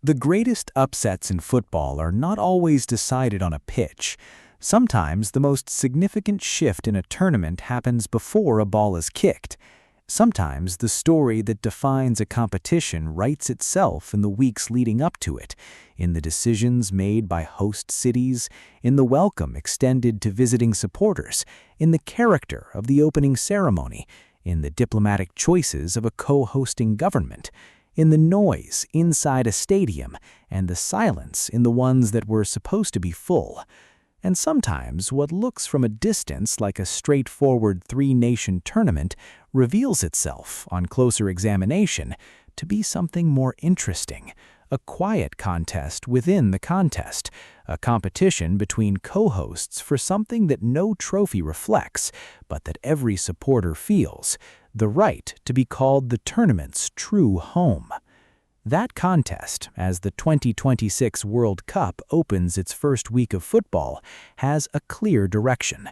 The greatest upsets in football are not always decided on a pitch. Sometimes the most significant shift in a tournament happens before a ball is kicked. Sometimes the story that defines a competition writes itself in the weeks leading up to it, in the decisions made by host cities, in the welcome extended to visiting supporters, in the character of the opening ceremony, in the diplomatic choices of a co-hosting government, in the noise inside a stadium, and the silence in the ones that were supposed to be full. And sometimes what looks from a distance like a straightforward three-nation tournament reveals itself, on closer examination, to be something more interesting, a quiet contest within the contest, a competition between co-hosts for something that no trophy reflects, but that every supporter feels, the right to be called the tournament's true home. That contest, as the 2026 World Cup opens its first week of football, has a clear direction.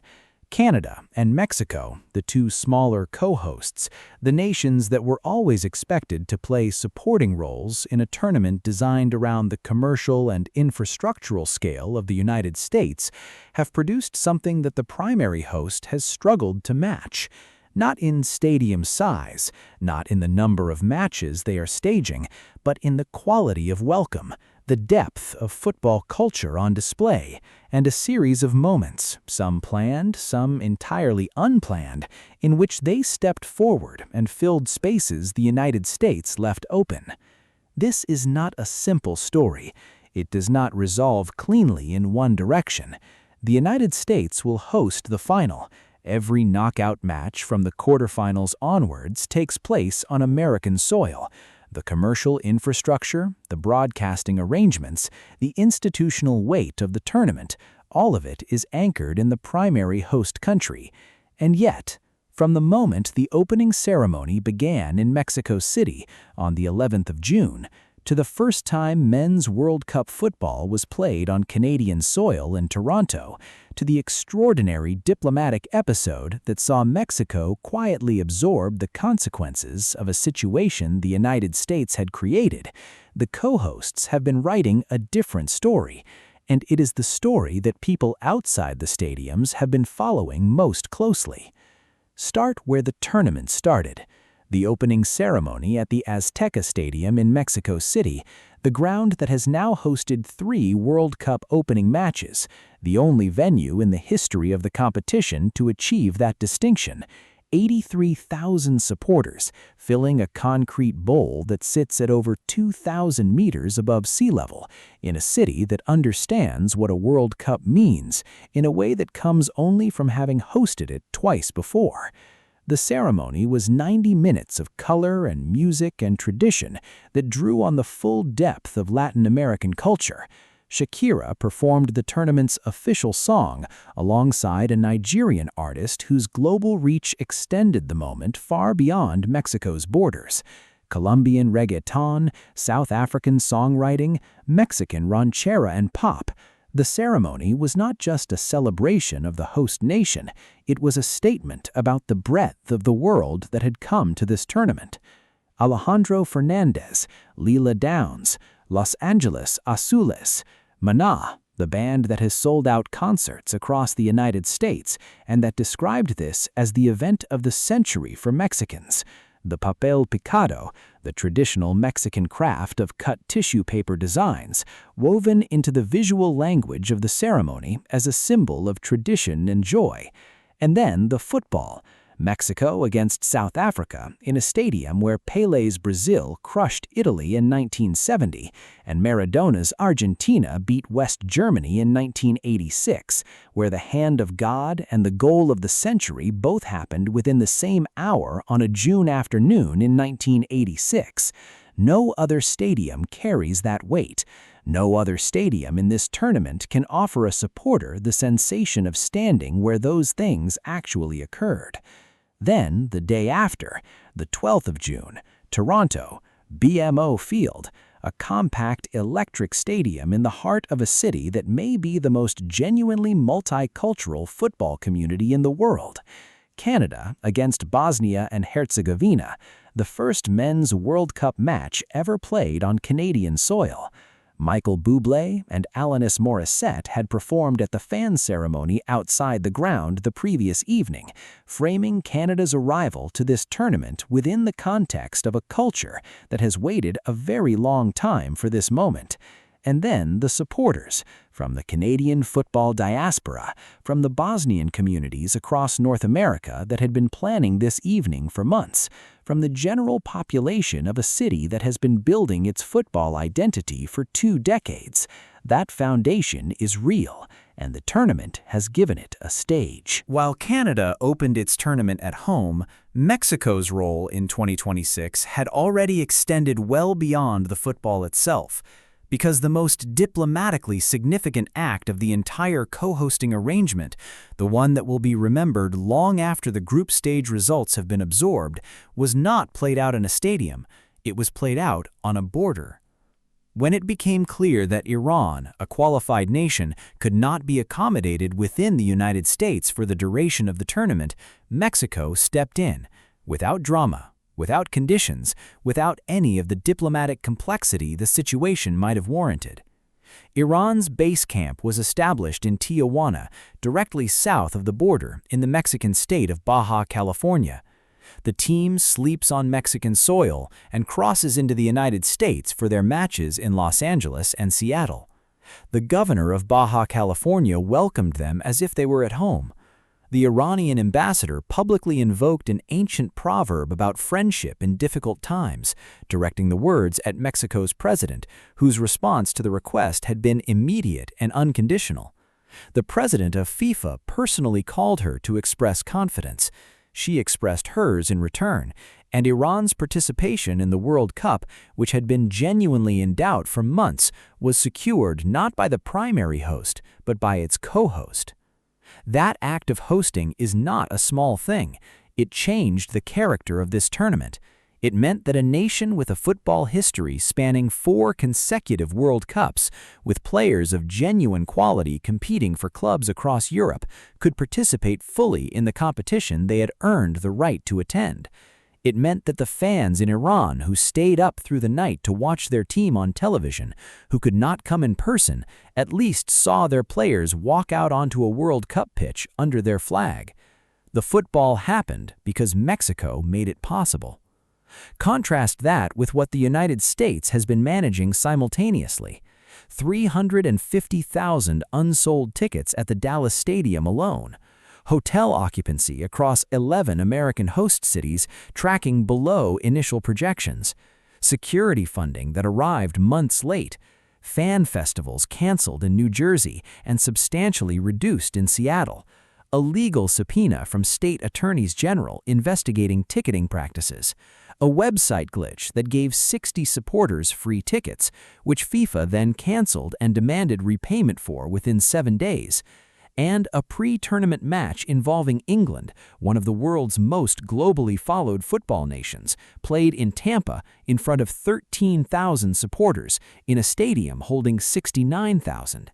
Canada and Mexico, the two smaller co-hosts, the nations that were always expected to play supporting roles in a tournament designed around the commercial and infrastructural scale of the United States, have produced something that the primary host has struggled to match. Not in stadium size, not in the number of matches they are staging, but in the quality of welcome, the depth of football culture on display, and a series of moments, some planned, some entirely unplanned, in which they stepped forward and filled spaces the United States left open. This is not a simple story. It does not resolve cleanly in one direction. The United States will host the final. Every knockout match from the quarterfinals onwards takes place on American soil. The commercial infrastructure, the broadcasting arrangements, the institutional weight of the tournament, all of it is anchored in the primary host country. And yet, from the moment the opening ceremony began in Mexico City on the 11th of June, to the first time men's World Cup football was played on Canadian soil in Toronto, to the extraordinary diplomatic episode that saw Mexico quietly absorb the consequences of a situation the United States had created, the co-hosts have been writing a different story, and it is the story that people outside the stadiums have been following most closely. Start where the tournament started. The opening ceremony at the Azteca Stadium in Mexico City, the ground that has now hosted 3 World Cup opening matches, the only venue in the history of the competition to achieve that distinction. 83,000 supporters, filling a concrete bowl that sits at over 2,000 meters above sea level, in a city that understands what a World Cup means in a way that comes only from having hosted it twice before. The ceremony was 90 minutes of color and music and tradition that drew on the full depth of Latin American culture. Shakira performed the tournament's official song alongside a Nigerian artist whose global reach extended the moment far beyond Mexico's borders. Colombian reggaeton, South African songwriting, Mexican ranchera and pop. The ceremony was not just a celebration of the host nation, it was a statement about the breadth of the world that had come to this tournament. Alejandro Fernandez, Lila Downs, Los Angeles Azules, Maná, the band that has sold out concerts across the United States and that described this as the event of the century for Mexicans. The papel picado, the traditional Mexican craft of cut tissue paper designs, woven into the visual language of the ceremony as a symbol of tradition and joy. And then the football. Mexico against South Africa in a stadium where Pelé's Brazil crushed Italy in 1970 and Maradona's Argentina beat West Germany in 1986, where the hand of God and the goal of the century both happened within the same hour on a June afternoon in 1986. No other stadium carries that weight. No other stadium in this tournament can offer a supporter the sensation of standing where those things actually occurred. Then, the day after, the 12th of June, Toronto, BMO Field, a compact electric stadium in the heart of a city that may be the most genuinely multicultural football community in the world. Canada against Bosnia and Herzegovina, the first men's World Cup match ever played on Canadian soil. Michael Bublé and Alanis Morissette had performed at the fan ceremony outside the ground the previous evening, framing Canada's arrival to this tournament within the context of a culture that has waited a very long time for this moment. And then the supporters, from the Canadian football diaspora, from the Bosnian communities across North America that had been planning this evening for months, from the general population of a city that has been building its football identity for 2 decades. That foundation is real, and the tournament has given it a stage. While Canada opened its tournament at home, Mexico's role in 2026 had already extended well beyond the football itself, because the most diplomatically significant act of the entire co-hosting arrangement, the one that will be remembered long after the group stage results have been absorbed, was not played out in a stadium, it was played out on a border. When it became clear that Iran, a qualified nation, could not be accommodated within the United States for the duration of the tournament, Mexico stepped in, without drama, without conditions, without any of the diplomatic complexity the situation might have warranted. Iran's base camp was established in Tijuana, directly south of the border in the Mexican state of Baja California. The team sleeps on Mexican soil and crosses into the United States for their matches in Los Angeles and Seattle. The governor of Baja California welcomed them as if they were at home. The Iranian ambassador publicly invoked an ancient proverb about friendship in difficult times, directing the words at Mexico's president, whose response to the request had been immediate and unconditional. The president of FIFA personally called her to express confidence. She expressed hers in return, and Iran's participation in the World Cup, which had been genuinely in doubt for months, was secured not by the primary host, but by its co-host. That act of hosting is not a small thing. It changed the character of this tournament. It meant that a nation with a football history spanning 4 consecutive World Cups, with players of genuine quality competing for clubs across Europe, could participate fully in the competition they had earned the right to attend. It meant that the fans in Iran who stayed up through the night to watch their team on television, who could not come in person, at least saw their players walk out onto a World Cup pitch under their flag. The football happened because Mexico made it possible. Contrast that with what the United States has been managing simultaneously. 350,000 unsold tickets at the Dallas Stadium alone. Hotel occupancy across 11 American host cities tracking below initial projections. Security funding that arrived months late. Fan festivals canceled in New Jersey and substantially reduced in Seattle. A legal subpoena from state attorneys general investigating ticketing practices. A website glitch that gave 60 supporters free tickets, which FIFA then canceled and demanded repayment for within 7 days. And a pre-tournament match involving England, one of the world's most globally followed football nations, played in Tampa in front of 13,000 supporters in a stadium holding 69,000.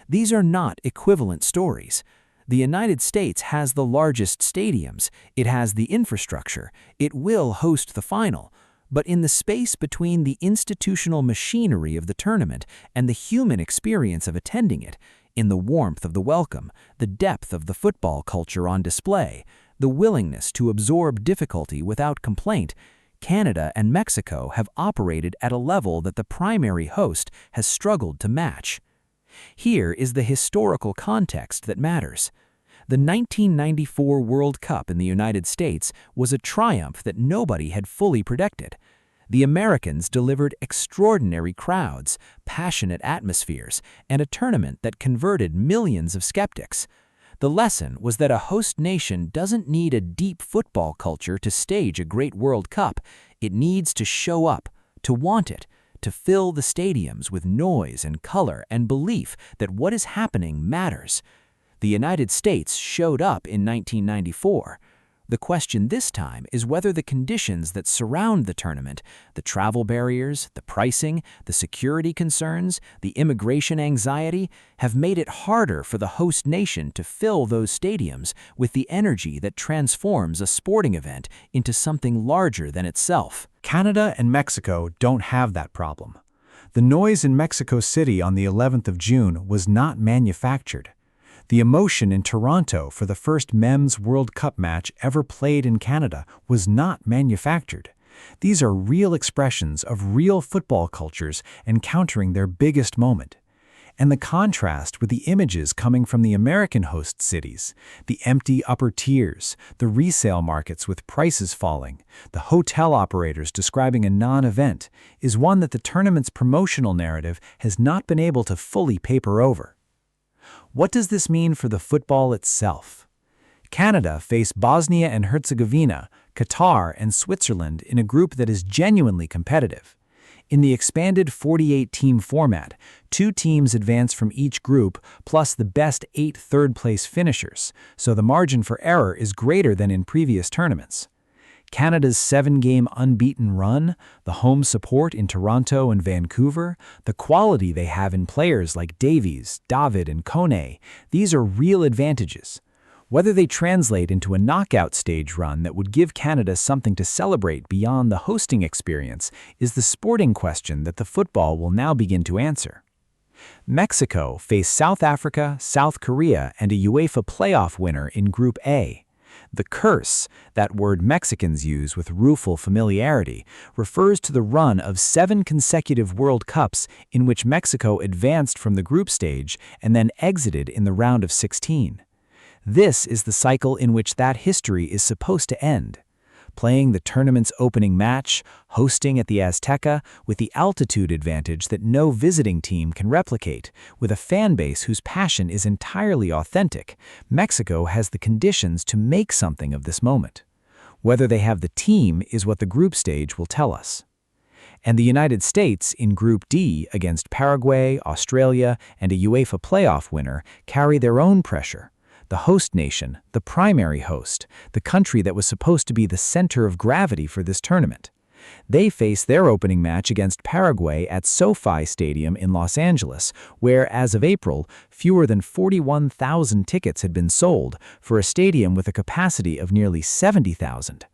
These are not equivalent stories. The United States has the largest stadiums, it has the infrastructure, it will host the final. But in the space between the institutional machinery of the tournament and the human experience of attending it, in the warmth of the welcome, the depth of the football culture on display, the willingness to absorb difficulty without complaint, Canada and Mexico have operated at a level that the primary host has struggled to match. Here is the historical context that matters. The 1994 World Cup in the United States was a triumph that nobody had fully predicted. The Americans delivered extraordinary crowds, passionate atmospheres, and a tournament that converted millions of skeptics. The lesson was that a host nation doesn't need a deep football culture to stage a great World Cup. It needs to show up, to want it, to fill the stadiums with noise and color and belief that what is happening matters. The United States showed up in 1994. The question this time is whether the conditions that surround the tournament, the travel barriers, the pricing, the security concerns, the immigration anxiety, have made it harder for the host nation to fill those stadiums with the energy that transforms a sporting event into something larger than itself. Canada and Mexico don't have that problem. The noise in Mexico City on the 11th of June was not manufactured. The emotion in Toronto for the first Men's World Cup match ever played in Canada was not manufactured. These are real expressions of real football cultures encountering their biggest moment. And the contrast with the images coming from the American host cities, the empty upper tiers, the resale markets with prices falling, the hotel operators describing a non-event, is one that the tournament's promotional narrative has not been able to fully paper over. What does this mean for the football itself? Canada face Bosnia and Herzegovina, Qatar, and Switzerland in a group that is genuinely competitive. In the expanded 48-team format, 2 teams advance from each group, plus the best 8 third-place finishers, so the margin for error is greater than in previous tournaments. Canada's 7-game unbeaten run, the home support in Toronto and Vancouver, the quality they have in players like Davies, David, and Kone, these are real advantages. Whether they translate into a knockout stage run that would give Canada something to celebrate beyond the hosting experience is the sporting question that the football will now begin to answer. Mexico faced South Africa, South Korea, and a UEFA playoff winner in Group A. The curse, that word Mexicans use with rueful familiarity, refers to the run of 7 consecutive World Cups in which Mexico advanced from the group stage and then exited in the round of 16. This is the cycle in which that history is supposed to end. Playing the tournament's opening match, hosting at the Azteca, with the altitude advantage that no visiting team can replicate, with a fan base whose passion is entirely authentic, Mexico has the conditions to make something of this moment. Whether they have the team is what the group stage will tell us. And the United States, in Group D against Paraguay, Australia, and a UEFA playoff winner, carry their own pressure. The host nation, the primary host, the country that was supposed to be the center of gravity for this tournament. They face their opening match against Paraguay at SoFi Stadium in Los Angeles, where, as of April, fewer than 41,000 tickets had been sold for a stadium with a capacity of nearly 70,000.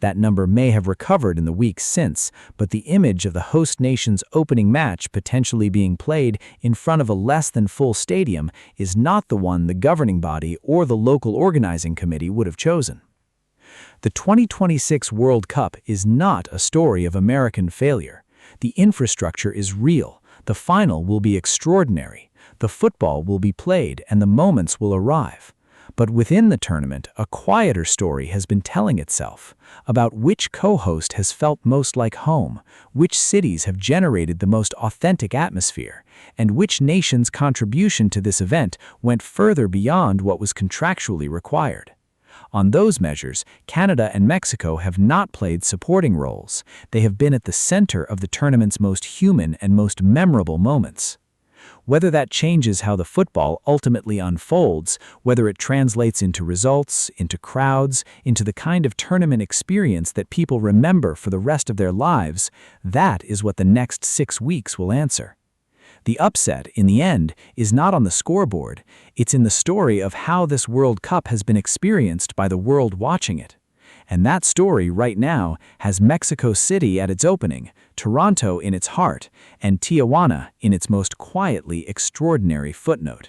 That number may have recovered in the weeks since, but the image of the host nation's opening match potentially being played in front of a less than full stadium is not the one the governing body or the local organizing committee would have chosen. The 2026 World Cup is not a story of American failure. The infrastructure is real. The final will be extraordinary. The football will be played and the moments will arrive. But within the tournament, a quieter story has been telling itself about which co-host has felt most like home, which cities have generated the most authentic atmosphere, and which nation's contribution to this event went further beyond what was contractually required. On those measures, Canada and Mexico have not played supporting roles. They have been at the center of the tournament's most human and most memorable moments. Whether that changes how the football ultimately unfolds, whether it translates into results, into crowds, into the kind of tournament experience that people remember for the rest of their lives, that is what the next 6 weeks will answer. The upset, in the end, is not on the scoreboard. It's in the story of how this World Cup has been experienced by the world watching it. And that story right now has Mexico City at its opening, Toronto in its heart, and Tijuana in its most quietly extraordinary footnote.